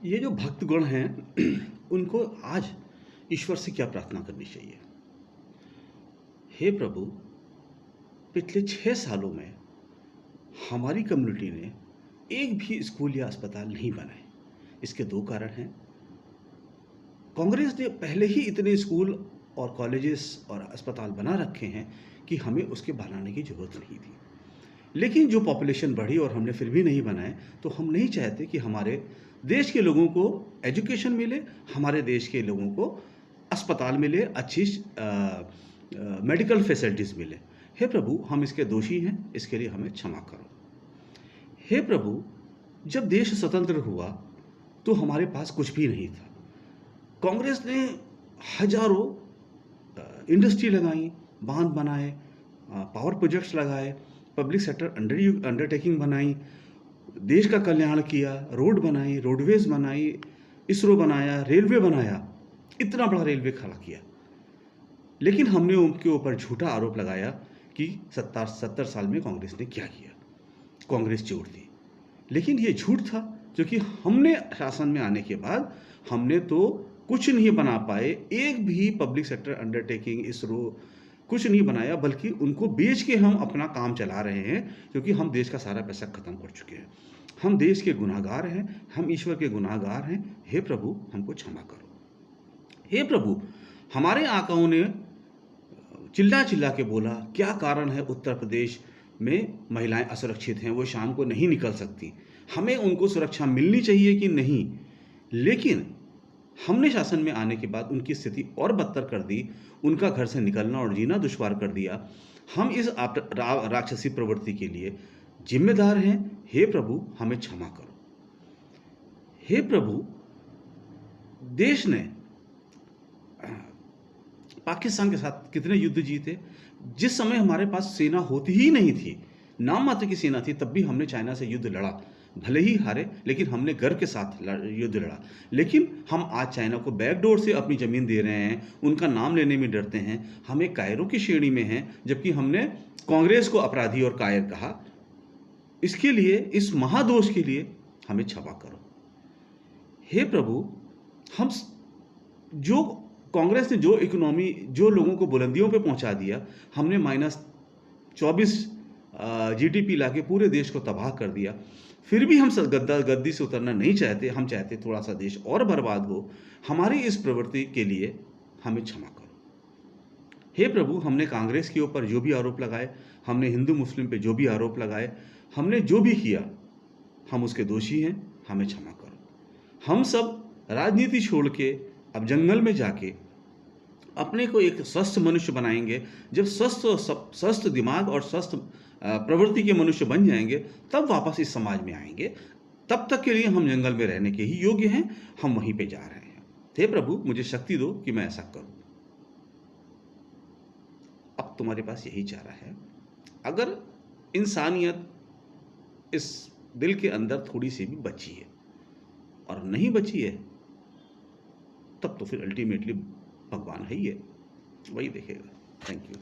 ये जो भक्तगण हैं उनको आज ईश्वर से क्या प्रार्थना करनी चाहिए? हे प्रभु, पिछले 6 सालों में हमारी कम्युनिटी ने एक भी स्कूल या अस्पताल नहीं बनाए। इसके 2 कारण हैं। कांग्रेस ने पहले ही इतने स्कूल और कॉलेजेस और अस्पताल बना रखे हैं कि हमें उसके बनाने की ज़रूरत नहीं थी। लेकिन जो पॉपुलेशन बढ़ी और हमने फिर भी नहीं बनाए, तो हम नहीं चाहते कि हमारे देश के लोगों को एजुकेशन मिले, हमारे देश के लोगों को अस्पताल मिले, अच्छी मेडिकल फैसिलिटीज़ मिले। हे प्रभु, हम इसके दोषी हैं, इसके लिए हमें क्षमा करो। हे प्रभु, जब देश स्वतंत्र हुआ तो हमारे पास कुछ भी नहीं था। कांग्रेस ने हजारों इंडस्ट्री लगाई, बांध बनाए, पावर प्रोजेक्ट्स लगाए, पब्लिक सेक्टर अंडरटेकिंग बनाई, देश का कल्याण किया, रोड बनाई, रोडवेज बनाई, इसरो बनाया, रेलवे बनाया, इतना बड़ा रेलवे खड़ा किया। लेकिन हमने उनके ऊपर झूठा आरोप लगाया कि 70 साल में कांग्रेस ने क्या किया, कांग्रेस चोर थी। लेकिन ये झूठ था, क्योंकि हमने शासन में आने के बाद हमने तो कुछ नहीं बना पाए, एक भी पब्लिक सेक्टर अंडरटेकिंग, इसरो कुछ नहीं बनाया, बल्कि उनको बेच के हम अपना काम चला रहे हैं, क्योंकि हम देश का सारा पैसा खत्म कर चुके हैं। हम देश के गुनहगार हैं, हम ईश्वर के गुनहगार हैं। हे प्रभु, हमको क्षमा करो। हे प्रभु, हमारे आकाओं ने चिल्ला चिल्ला के बोला, क्या कारण है उत्तर प्रदेश में महिलाएं असुरक्षित हैं, वो शाम को नहीं निकल सकती, हमें उनको सुरक्षा मिलनी चाहिए कि नहीं। लेकिन हमने शासन में आने के बाद उनकी स्थिति और बदतर कर दी, उनका घर से निकलना और जीना दुश्वार कर दिया। हम इस राक्षसी प्रवृत्ति के लिए जिम्मेदार हैं। हे प्रभु, हमें क्षमा करो। हे प्रभु, देश ने पाकिस्तान के साथ कितने युद्ध जीते, जिस समय हमारे पास सेना होती ही नहीं थी, नाम मात्र की सेना थी, तब भी हमने चाइना से युद्ध लड़ा। भले ही हारे, लेकिन हमने गर्व के साथ युद्ध लड़ा। लेकिन हम आज चाइना को बैकडोर से अपनी ज़मीन दे रहे हैं, उनका नाम लेने में डरते हैं, हम एक कायरों की श्रेणी में हैं, जबकि हमने कांग्रेस को अपराधी और कायर कहा। इसके लिए, इस महादोष के लिए हमें क्षमा करो। हे प्रभु, हम जो कांग्रेस ने जो इकोनॉमी, जो लोगों को बुलंदियों पे पहुंचा दिया, हमने -24 जीडीपी लाके पूरे देश को तबाह कर दिया। फिर भी हम गद्दी से उतरना नहीं चाहते, हम चाहते थोड़ा सा देश और बर्बाद हो। हमारी इस प्रवृत्ति के लिए हमें क्षमा करो। हे प्रभु, हमने कांग्रेस के ऊपर जो भी आरोप लगाए, हमने हिंदू मुस्लिम पे जो भी आरोप लगाए, हमने जो भी किया, हम उसके दोषी हैं, हमें क्षमा करो। हम सब राजनीति छोड़ के अब जंगल में जाके अपने को एक स्वस्थ मनुष्य बनाएंगे। जब स्वस्थ दिमाग और स्वस्थ प्रवृत्ति के मनुष्य बन जाएंगे, तब वापस इस समाज में आएंगे। तब तक के लिए हम जंगल में रहने के ही योग्य हैं, हम वहीं पे जा रहे हैं। हे प्रभु, मुझे शक्ति दो कि मैं ऐसा करूं। अब तुम्हारे पास यही चारा है। अगर इंसानियत इस दिल के अंदर थोड़ी सी भी बची है, और नहीं बची है, तब तो फिर अल्टीमेटली भगवान है ही है, वही देखेगा। Thank you.